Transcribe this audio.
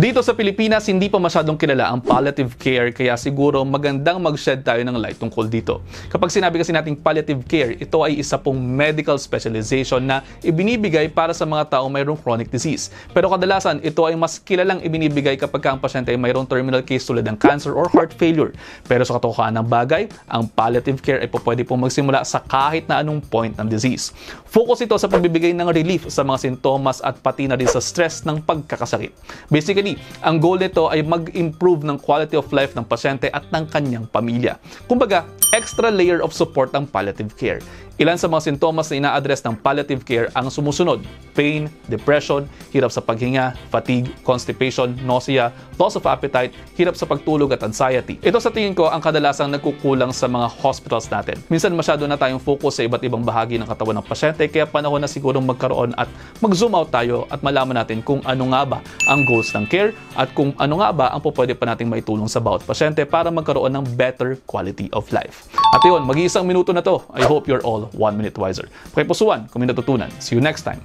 Dito sa Pilipinas, hindi pa masyadong kilala ang palliative care kaya siguro magandang mag-shed tayo ng light tungkol dito. Kapag sinabi kasi nating palliative care, ito ay isa pong medical specialization na ibinibigay para sa mga taong mayroong chronic disease. Pero kadalasan, ito ay mas kilalang ibinibigay kapag ang pasyente ay mayroong terminal case tulad ng cancer or heart failure. Pero sa katotohanan ng bagay, ang palliative care ay pwede pong magsimula sa kahit na anong point ng disease. Focus ito sa pagbibigay ng relief sa mga sintomas at pati na rin sa stress ng pagkakasakit. Basically, ang goal nito ay mag-improve ng quality of life ng pasyente at ng kanyang pamilya. Kumbaga, extra layer of support ang palliative care. Ilan sa mga sintomas na ina-address ng palliative care ang sumusunod: pain, depression, hirap sa paghinga, fatigue, constipation, nausea, loss of appetite, hirap sa pagtulog at anxiety. Ito sa tingin ko ang kadalasang nagkukulang sa mga hospitals natin. Minsan masyado na tayong focus sa iba't ibang bahagi ng katawan ng pasyente kaya panahon na sigurong magkaroon at mag-zoom out tayo at malaman natin kung ano nga ba ang goals ng care at kung ano nga ba ang pwede pa nating maitulong sa bawat pasyente para magkaroon ng better quality of life. At yun, mag-iisang minuto na to. I hope you're all 1 minute wiser. Pakipusuan kung may natutunan. See you next time.